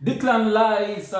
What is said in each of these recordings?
Declan Rice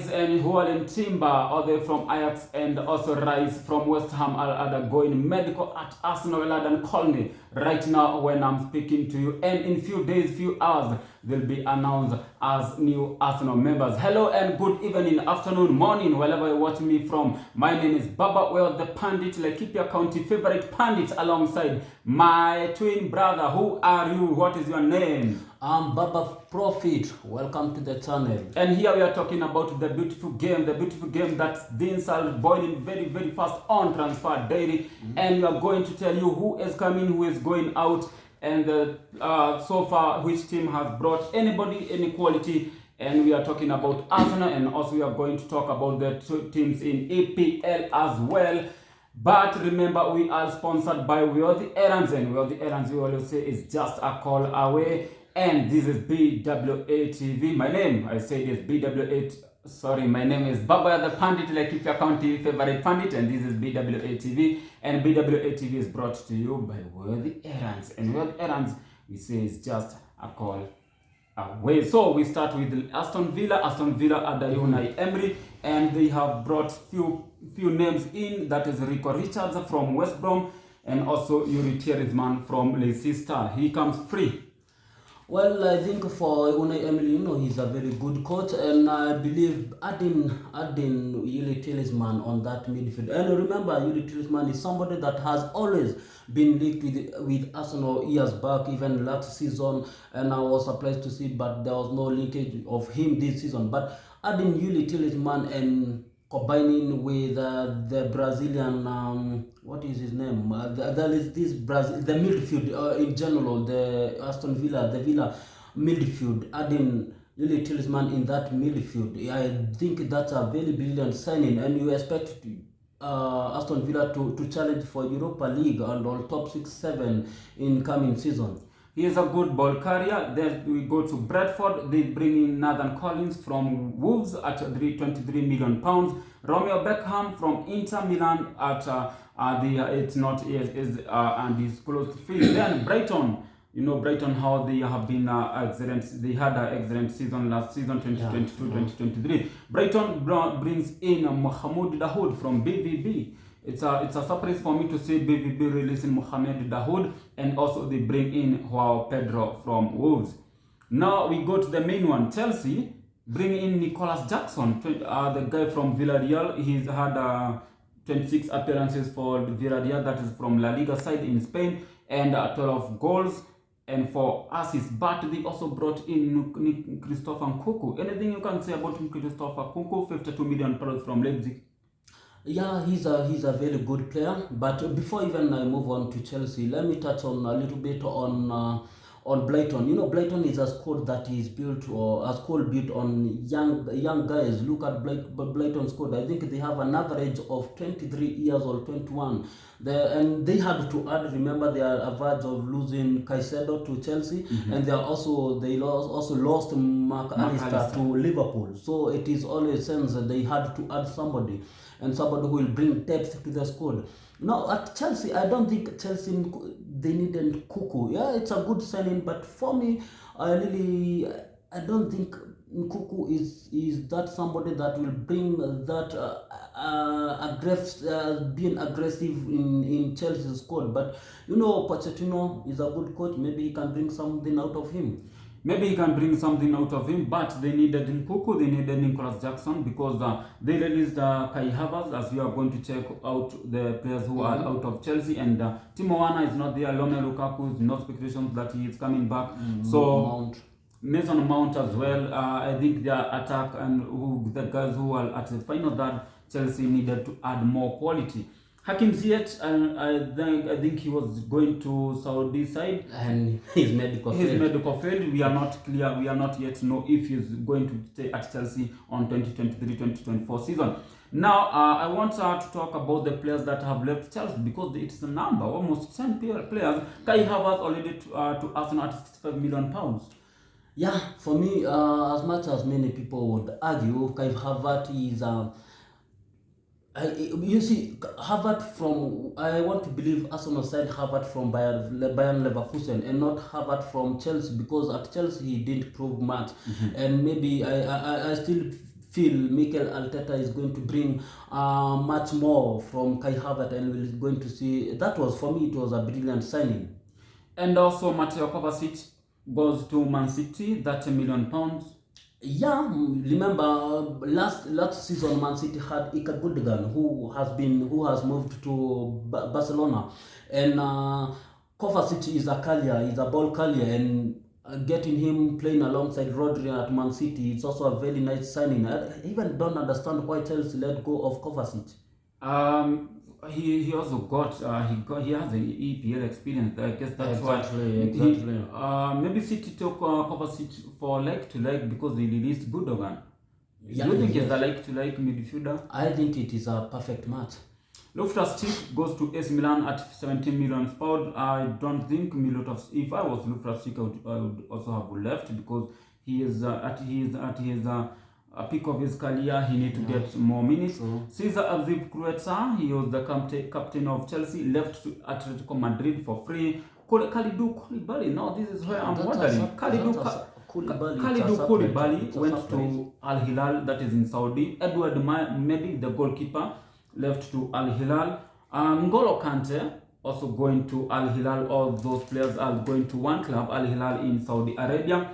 and Hualen Timber, all the way from Ajax, and also Rice from West Ham are undergoing medical at Arsenal Laden Colney right now when I'm speaking to you. And in few hours, they'll be announced as new Arsenal members. Hello and good evening, afternoon, morning, wherever you watch me from. My name is Baba Well, the Pandit, Laikipia County favorite Pandit, alongside my twin brother. Who are you? What is your name? I'm Baba Profit. Welcome to the channel. And here we are talking about the beautiful game that's being started boiling very fast on Transfer Daily. And we are going to tell you who is coming, who is going out, and so far which team has brought anybody, any quality. And we are talking about Arsenal, and also we are going to talk about the two teams in EPL as well. But remember, we are sponsored by Wealthy Errands, and Wealthy Errands, we always say, is just a call away. And this is BWA TV. My name, I said, is BWA. Sorry, my name is Baba the Pandit, Laikipia County favorite Pandit, and this is BWA TV. And BWA TV is brought to you by Worthy Errands. And Worthy Errands, we say, is just a call away. So we start with Aston Villa. Aston Villa under Unai Emery, and they have brought few names in. That is Rico Richards from West Brom, and also Yuri Tierisman from Leicester. He comes free. Well, I think for Unai Emery, he's a very good coach, and I believe adding Yuri Tielemans on that midfield. And remember, Yuri Tielemans is somebody that has always been linked with Arsenal years back, even last season, and I was surprised to see, but there was no linkage of him this season. But adding Yuri Tielemans and combining with the Brazilian, what is his name? There is this the midfield in general, the Aston Villa, the Villa midfield, adding Yuri Tielemans in that midfield. I think that's a very brilliant signing, and you expect Aston Villa to challenge for Europa League and all top 6-7 in coming season. He is a good ball carrier. Then we go to Bradford. They bring in Nathan Collins from Wolves at £23 million. Romeo Beckham from Inter Milan at and is close to free. Then Brighton. Brighton, how they have been excellent. They had an excellent season last season, 2022-2023. Brighton brings in Mohamed Dahoud from BVB. It's a surprise for me to see BVB releasing Mohamed Dahoud, and also they bring in Joao Pedro from Wolves. Now we go to the main one. Chelsea bring in Nicolas Jackson, the guy from Villarreal. He's had 26 appearances for Villarreal, that is from La Liga side in Spain, and 12 goals and 4 assists. But they also brought in Christopher Nkunku. Anything you can say about Christopher Nkunku? £52 million from Leipzig. Yeah, he's a very good player. But before even I move on to Chelsea, let me touch on a little bit on Brighton. Brighton is a squad that is built, or a squad built on young guys. Look at Brighton squad. I think they have an average of 23 years or 21. And they had to add. Remember, they are average of losing Caicedo to Chelsea, and they also lost Mark Allister to Liverpool. So it is always sense that they had to add somebody, and somebody who will bring depth to the squad. Now at Chelsea, I don't think Chelsea they needed Nkunku. Yeah, it's a good signing, but for me, I don't think Nkunku is that somebody that will bring that being aggressive in Chelsea's squad. But Pochettino is a good coach. Maybe he can bring something out of him. Maybe he can bring something out of him, but they needed Nkunku, they needed Nicolas Jackson, because they released Kai Havertz, as we are going to check out the players who are out of Chelsea, and Timo Werner is not there, Romelu Lukaku is no speculations that he is coming back, so Mason Mount as well. I think their attack and the guys who are at the final third, Chelsea needed to add more quality. Hakim Ziyech, I think he was going to Saudi side, and his medical field. We are not clear. We are not yet know if he's going to stay at Chelsea on 2023-2024 season. Now, I want to talk about the players that have left Chelsea, because it's a number, almost 10 players. Kai Havertz already to Arsenal at £65 million. Yeah, for me, as much as many people would argue, Kai Havertz is You see, Harvard from, I want to believe Arsenal signed Harvard from Bayern Leverkusen and not Harvard from Chelsea, because at Chelsea he didn't prove much. And maybe I still feel Mikel Arteta is going to bring much more from Kai Havertz, and we're going to see. That was, for me, it was a brilliant signing. And also Mateo Kovacic goes to Man City, £30 million. Yeah, remember last season Man City had Ika Gundogan, who has moved to Barcelona, and Kovacic is a carrier, is a ball carrier, and getting him playing alongside Rodri at Man City, it's also a very nice signing. I even don't understand why Chelsea let go of Kovacic. He also got he has an EPL experience. I guess that's exactly. Maybe City took Kovacic for leg to leg because they released Gundogan. Yeah, Do you think it's a leg to leg midfielder? I think it is a perfect match. Loftus-Cheek goes to AC Milan at £17 million. I don't think if I was Loftus-Cheek, I would also have left, because he is at his peak of his career. He need to get more minutes. Cesar Azpilicueta, he was the captain of Chelsea, left to Atletico Madrid for free. Kalidou Koulibaly, now this is where I'm wondering. Kalidou Koulibaly went to Al Hilal, that is in Saudi. Edward Mendy, the goalkeeper, left to Al Hilal. N'Golo Kante also going to Al Hilal. All those players are going to one club, Al Hilal in Saudi Arabia.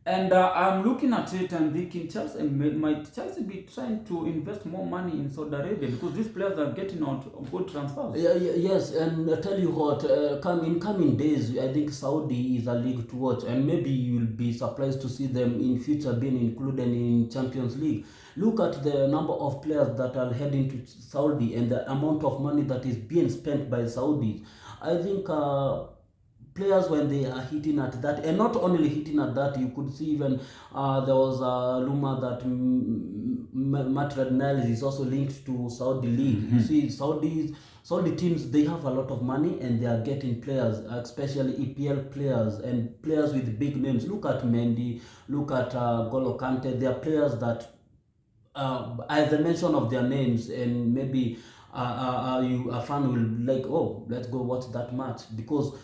And I'm looking at it and thinking, Chelsea might be trying to invest more money in Saudi Arabia, because these players are getting out good transfers. Yes, and I tell you what, in coming days, I think Saudi is a league to watch, and maybe you'll be surprised to see them in future being included in Champions League. Look at the number of players that are heading to Saudi and the amount of money that is being spent by Saudis. I think players, when they are hitting at that, and not only hitting at that, you could see even there was a rumor that Matt Redknapp is also linked to Saudi League. You see, Saudi teams, they have a lot of money and they are getting players, especially EPL players and players with big names. Look at Mendy, look at N'Golo Kante. They are players that, as the mention of their names, and maybe a fan will like, oh, let's go watch that match, because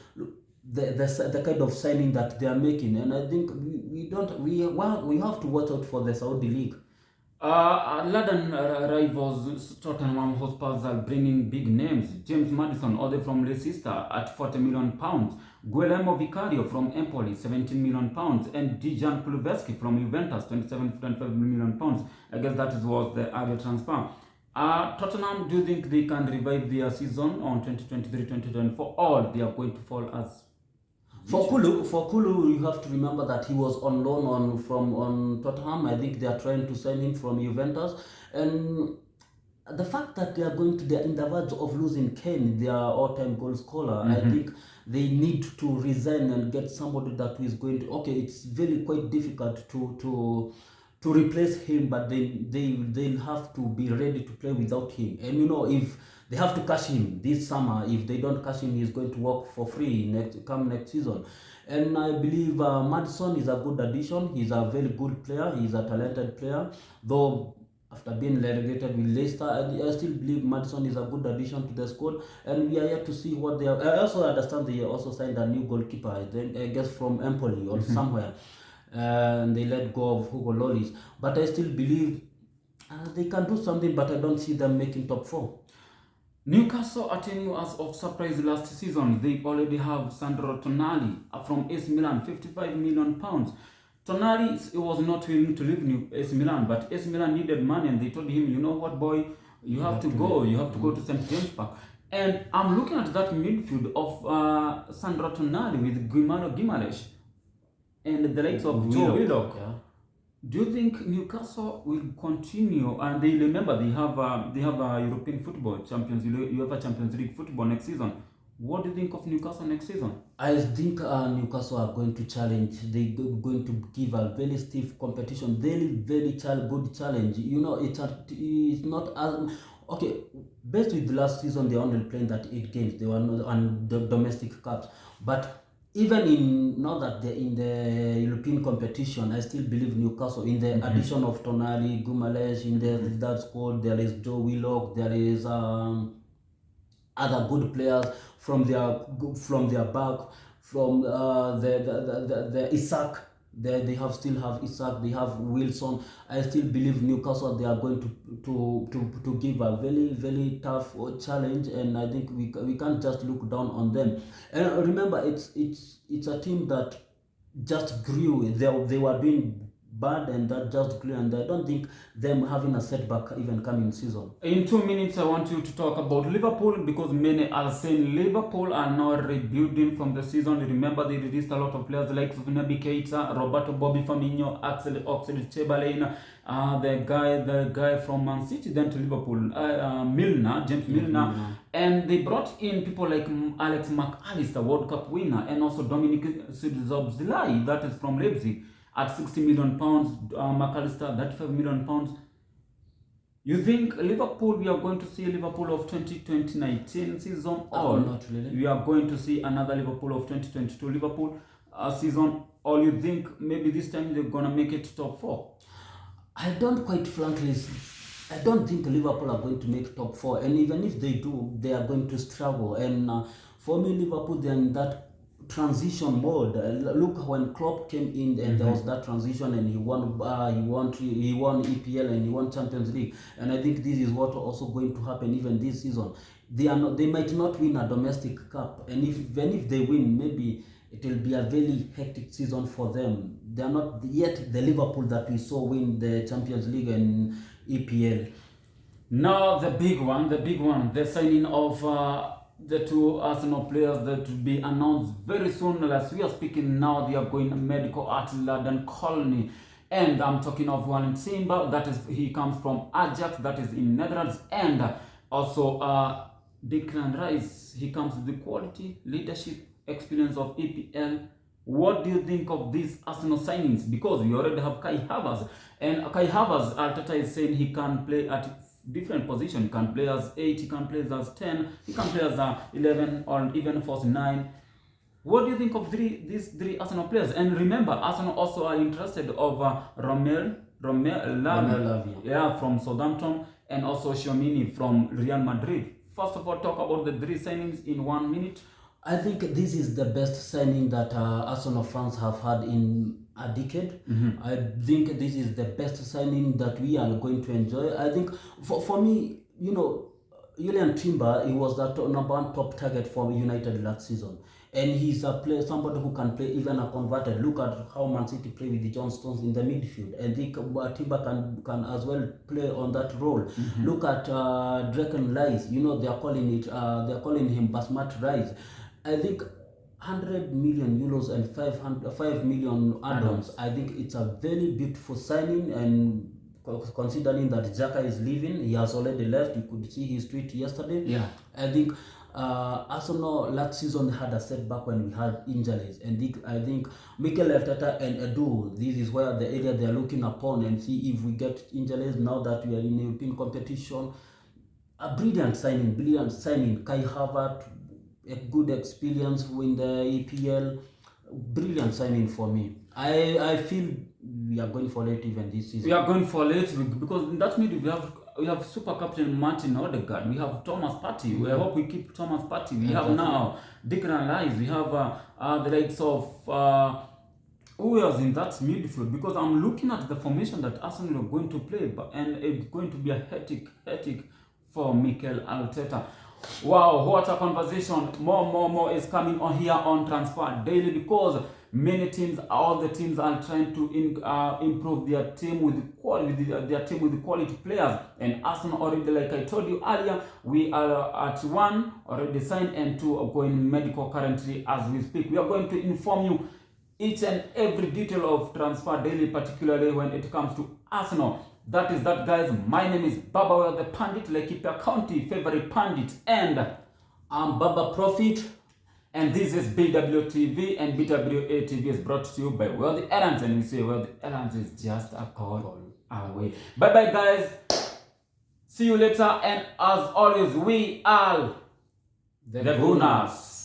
the kind of signing that they are making. And I think we have to watch out for the Saudi league. London rivals Tottenham Hotspurs are bringing big names. James Maddison, all the from Leicester, at £40 million. Guillermo Vicario from Empoli, £17 million. And Dejan Kulusevski from Juventus, £27.5 million. I guess that was the earlier transfer. Tottenham, do you think they can revive their season on 2023-2024, or they are going to fall as? For Kulu, you have to remember that he was on loan from Tottenham. I think they are trying to sign him from Juventus, and the fact that they are in the verge of losing Kane, their all-time goal scorer, I think they need to resign and get somebody that is going to. Okay, it's very quite difficult to replace him, but they'll have to be ready to play without him. And if they have to cash him this summer, if they don't cash him, he's going to work for free next season. And I believe Maddison is a good addition. He's a very good player. He's a talented player. Though after being relegated with Leicester, I still believe Maddison is a good addition to the squad. And we are yet to see what they are. I also understand they also signed a new goalkeeper, I guess from Empoli or somewhere. And they let go of Hugo Lloris. But I still believe they can do something, but I don't see them making top 4. Newcastle are team as of surprise last season. They already have Sandro Tonali from AC Milan, £55 million. Tonali was not willing to leave AC Milan, but AC Milan needed money, and they told him, you know what, boy, you have to go. You have to go to St. James Park. And I'm looking at that midfield of Sandro Tonali with Guimaraes and the likes of Joe Willock. Yeah. Do you think Newcastle will continue? And they have a European football Champions League football next season. What do you think of Newcastle next season? I think Newcastle are going to challenge. They're going to give a very stiff competition, very good challenge. It's not as okay. Based with the last season, they only played that 8 games. They were not on the domestic cups, but even in now that they're in the European competition, I still believe Newcastle in the addition of Tonali, Gumales in that squad. There is Joe Willock. There is other good players from their back, from the Isaac. They have still have Isaac. They have Wilson. I still believe Newcastle, they are going to give a very very tough challenge, and I think we can't just look down on them. And remember, it's a team that just grew. They were doing bad, and that just grew, and I don't think them having a setback even coming season. In 2 minutes, I want you to talk about Liverpool, because many are saying Liverpool are now rebuilding from the season. Remember, they released a lot of players like Naby Keita, Roberto Bobby Firmino, Axel Oxlade-Chamberlain, the guy from Man City, then to Liverpool, James Milner. And they brought in people like Alex McAllister, World Cup winner, and also Dominic Szoboszlai, that is from Leipzig, at 60 million pounds, McAllister, 35 million pounds. You think Liverpool, we are going to see Liverpool of 2019 season, or not really? We are going to see another Liverpool of 2022 Liverpool season, or you think maybe this time they're going to make it to top 4? I don't think Liverpool are going to make top 4, and even if they do, they are going to struggle. And for me, Liverpool, they're in that transition mode. Look, when Klopp came in, and there was that transition, and he won EPL, and he won Champions League, and I think this is what also going to happen even this season. They might not win a domestic cup, and even if they win, maybe it will be a very hectic season for them. They are not yet the Liverpool that we saw win the Champions League and EPL. Now the big one, the signing of the 2 Arsenal players that will be announced very soon. As we are speaking now, they are going medical at London Colony, and I'm talking of Juan Timber. That is, he comes from Ajax, that is in Netherlands, and also Declan Rice. He comes with the quality, leadership, experience of EPL. What do you think of these Arsenal signings? Because we already have Kai Havertz, and Kai Havertz, Arteta is saying he can play at different position. He can play as 8, he can play as 10, he can play as 11, or even false 9. What do you think of these 3 Arsenal players? And remember, Arsenal also are interested of Romelu Lavia. Yeah, from Southampton, and also Tchouaméni from Real Madrid. First of all, talk about the 3 signings in 1 minute. I think this is the best signing that Arsenal fans have had in a decade. I think this is the best signing that we are going to enjoy. I think for me, Julian Timber, he was the number 1 top target for United last season. And he's a player, somebody who can play even a converted. Look at how Man City play with the John Stones in the midfield. And Timber can as well play on that role. Look at Declan Rice. They are calling him Basmati Rice. I think 100 million euros and 5 million add-ons. I think it's a very beautiful signing, and considering that Xhaka is leaving, he has already left. You could see his tweet yesterday. Yeah. I think Arsenal last season had a setback when we had injuries, and I think Mikel Arteta and Edu, this is where the area they are looking upon, and see if we get injuries now that we are in European competition. A brilliant signing. Kai Havertz, a good experience in the EPL. Brilliant signing for me. I feel we are going for late even this season. We are going for late because that means we have super captain Martin Odegaard. We have Thomas Partey. We hope we keep Thomas Partey. We have now Declan Rice. We have the likes of who else in that midfield, because I'm looking at the formation that Arsenal are going to play, and it's going to be a hectic for Mikel Arteta. Wow, what a conversation. More is coming on here on Transfer Daily, because many teams, all the teams are trying to improve their team with quality players. And Arsenal already, like I told you earlier, we are at 1 already signed and 2 are going medical currently as we speak. We are going to inform you each and every detail of Transfer Daily, particularly when it comes to Arsenal. That is that, guys. My name is Baba, the Pandit, Laikipia County favorite Pandit, and I'm Baba Prophet. And this is BWTV, and BWA TV is brought to you by Wealthy Errands, and we say Wealthy Errands is just a call away. Bye bye, guys. See you later, and as always, we are the Gunners.